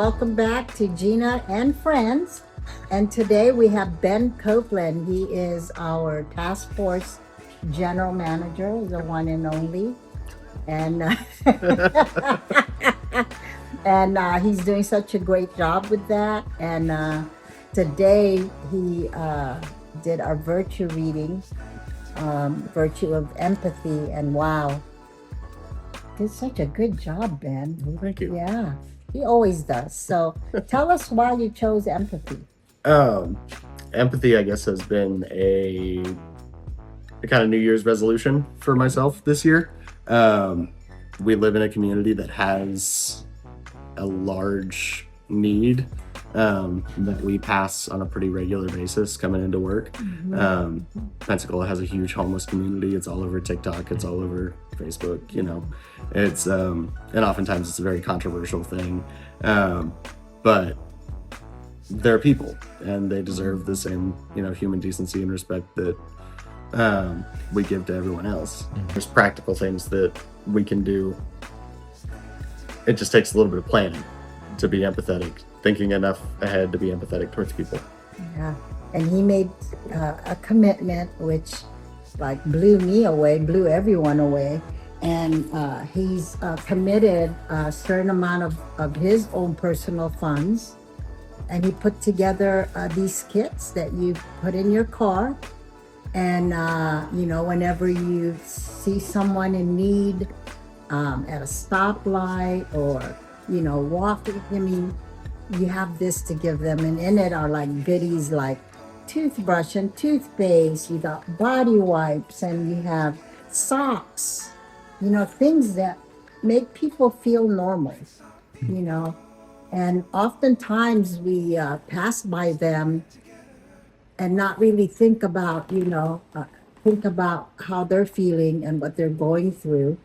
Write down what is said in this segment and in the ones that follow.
Welcome back to Gina and Friends. And today we have Ben Copeland. He is our task force general manager, the one and only. And he's doing such a great job with that. And today he did our virtue reading, virtue of empathy. And wow, did such a good job, Ben. Well, thank you. Yeah, he always does. So tell us why you chose empathy. Um, Empathy, I guess, has been a kind of New Year's resolution for myself this year. We live in a community that has a large need that we pass on a pretty regular basis coming into work. Pensacola has a huge homeless community. It's all over TikTok. It's all over Facebook. It's and oftentimes it's a very controversial thing, but they're people and they deserve the same human decency and respect that we give to everyone else. There's practical things that we can do. It just takes a little bit of planning to be empathetic, thinking enough ahead to be empathetic towards people. Yeah, and he made a commitment which like blew me away, blew everyone away. And he's committed a certain amount of his own personal funds. And he put together these kits that you put in your car. And, whenever you see someone in need at a stoplight or, walking, you have this to give them. And in it are like goodies like toothbrush and toothpaste. You got body wipes and you have socks, things that make people feel normal, And oftentimes we pass by them and not really think about, how they're feeling and what they're going through.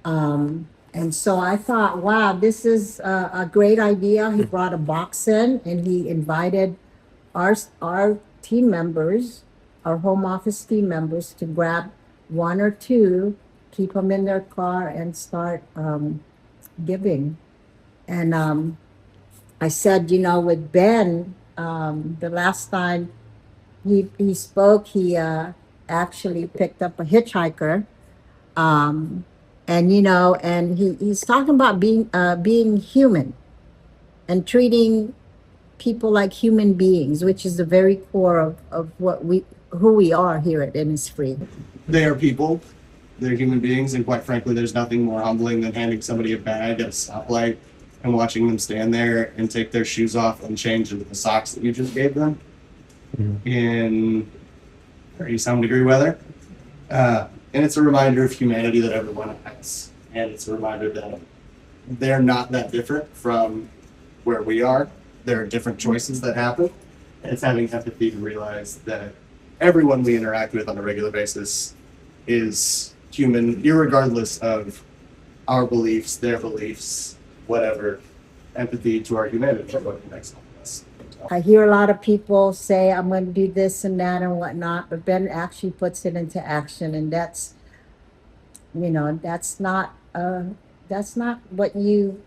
And so I thought, wow, this is a great idea. He brought a box in and he invited our team members, our home office team members, to grab one or two, keep them in their car and start giving. And I said, with Ben, the last time he spoke, he actually picked up a hitchhiker. And he's talking about being human and treating people like human beings, which is the very core of who we are here at Innisfree. They are people, they're human beings, and quite frankly, there's nothing more humbling than handing somebody a bag at a stoplight and watching them stand there and take their shoes off and change into the socks that you just gave them in 30-some degree weather. And it's a reminder of humanity that everyone has. And it's a reminder that they're not that different from where we are. There are different choices that happen. And it's having empathy to realize that everyone we interact with on a regular basis is human, irregardless of our beliefs, their beliefs, whatever. Empathy to our humanity is what connects all of us. I hear a lot of people say, I'm going to do this and that and whatnot, but Ben actually puts it into action. And that's that's not what you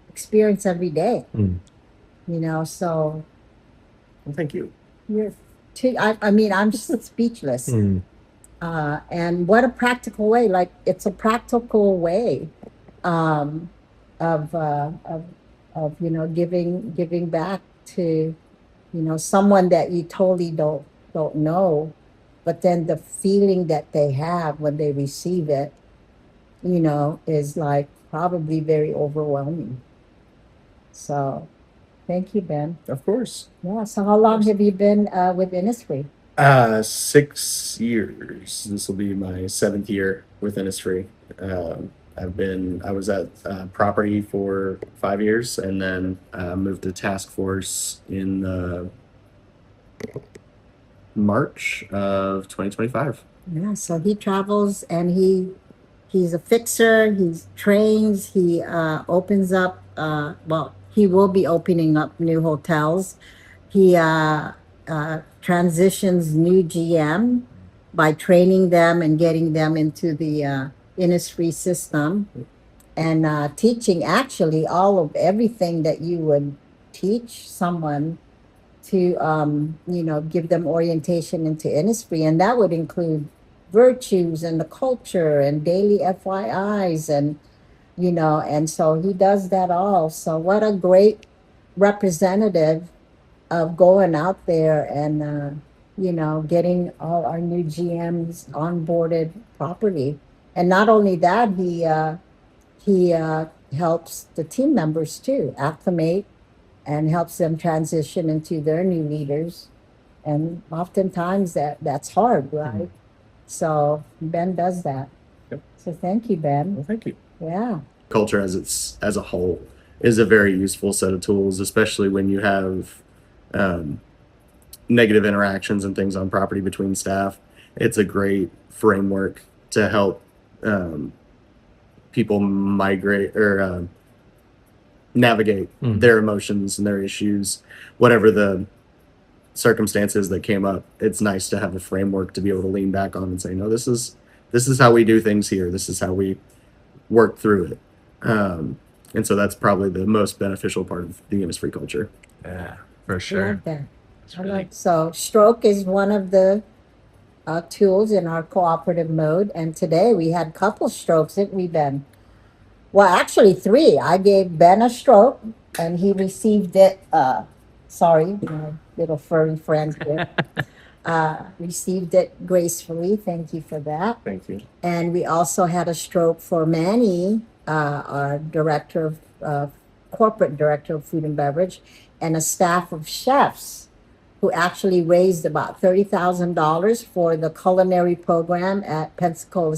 experience every day, so Well, thank you. you're I'm just speechless. And what a practical way, like it's a practical way um, of, giving back to, someone that you totally don't know, but then the feeling that they have when they receive it, is like probably very overwhelming. So thank you, Ben. Of course. Yeah. So how long have you been with Innisfree? 6 years. This will be my 7th year with Innisfree. I was at property for 5 years and then moved to task force in March of 2025. Yeah. So he travels and he's a fixer. He trains. He opens up. He will be opening up new hotels. He transitions new GM by training them and getting them into the Innisfree system. and teaching actually all of everything that you would teach someone to, give them orientation into Innisfree. And that would include virtues and the culture and daily FYIs and so he does that all. So what a great representative of going out there and, getting all our new GMs onboarded properly. And not only that, he helps the team members too acclimate and helps them transition into their new leaders. And oftentimes that's hard, right? So Ben does that. Yep. So thank you, Ben. Well, thank you. Yeah. Culture as a whole is a very useful set of tools, especially when you have negative interactions and things on property between staff. It's a great framework to help people migrate or navigate their emotions and their issues, whatever the circumstances that came up. It's nice to have a framework to be able to lean back on and say, no, this is how we do things here. This is how we work through it. And so that's probably the most beneficial part of the Innisfree culture. Yeah, for I sure. like that. It's really So stroke is one of the tools in our cooperative mode. And today we had a couple strokes, didn't we, Ben? Well, actually 3. I gave Ben a stroke and he received it, sorry, my little furry friend here, received it gracefully. Thank you for that. Thank you. And we also had a stroke for Manny, our director of corporate director of food and beverage, and a staff of chefs who actually raised about $30,000 for the culinary program at Pensacola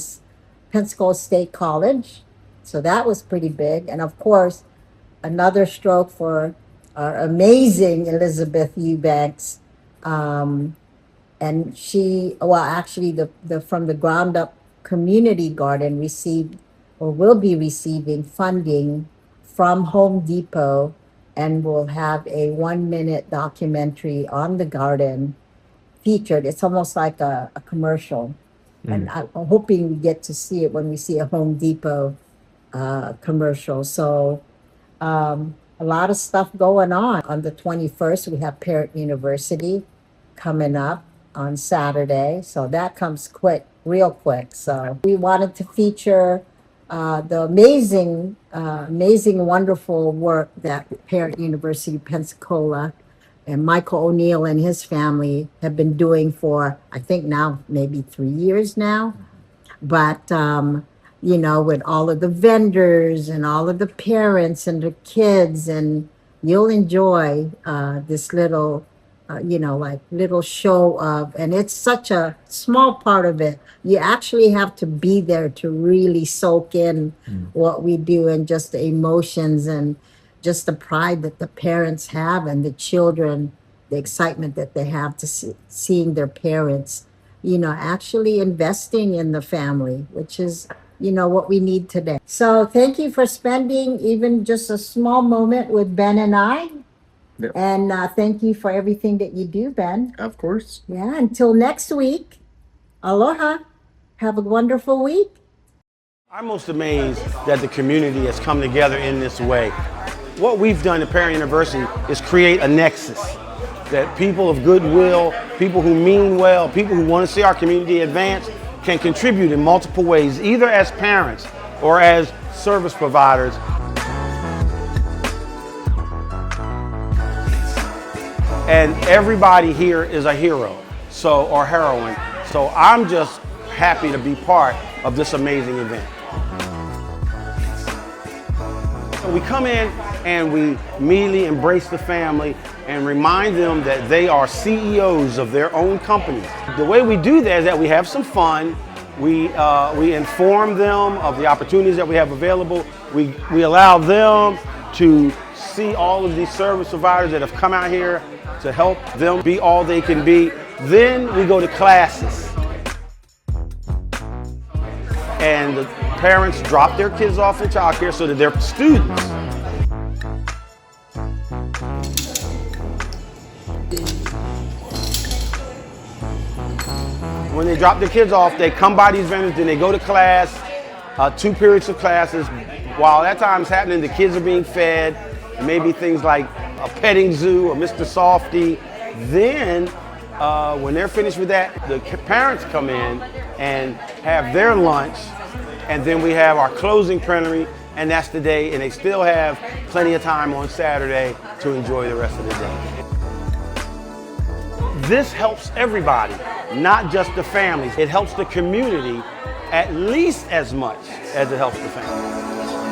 State College. So that was pretty big. And of course, another stroke for our amazing Elizabeth Eubanks. And she, well, actually the from the ground up community garden received or will be receiving funding from Home Depot and will have a 1-minute documentary on the garden featured. It's almost like a commercial. And I'm hoping we get to see it when we see a Home Depot commercial. So a lot of stuff going on. On the 21st, we have Parent University coming up on Saturday. So that comes quick, real quick. So we wanted to feature the amazing, wonderful work that Parent University Pensacola and Michael O'Neill and his family have been doing for, I think now maybe 3 years now. But, with all of the vendors and all of the parents and the kids, and you'll enjoy this little, little show of, and it's such a small part of it. You actually have to be there to really soak in what we do and just the emotions and just the pride that the parents have and the children, the excitement that they have to seeing their parents, actually investing in the family, which is, what we need today. So thank you for spending even just a small moment with Ben and I. Yep. And thank you for everything that you do, Ben. Of course. Yeah, until next week, aloha. Have a wonderful week. I'm most amazed that the community has come together in this way. What we've done at Parent University is create a nexus that people of goodwill, people who mean well, people who want to see our community advance can contribute in multiple ways, either as parents or as service providers. And everybody here is a hero, or heroine. So I'm just happy to be part of this amazing event. We come in and we immediately embrace the family and remind them that they are CEOs of their own companies. The way we do that is that we have some fun. We inform them of the opportunities that we have available. We allow them to see all of these service providers that have come out here to help them be all they can be. Then we go to classes. And the parents drop their kids off in childcare so that they're students. When they drop their kids off, they come by these vendors, then they go to class, 2 periods of classes, while that time's happening, the kids are being fed, maybe things like a petting zoo or Mr. Softy. Then when they're finished with that, the parents come in and have their lunch, and then we have our closing plenary, and that's the day, and they still have plenty of time on Saturday to enjoy the rest of the day. This helps everybody, not just the families. It helps the community at least as much as it helps the families.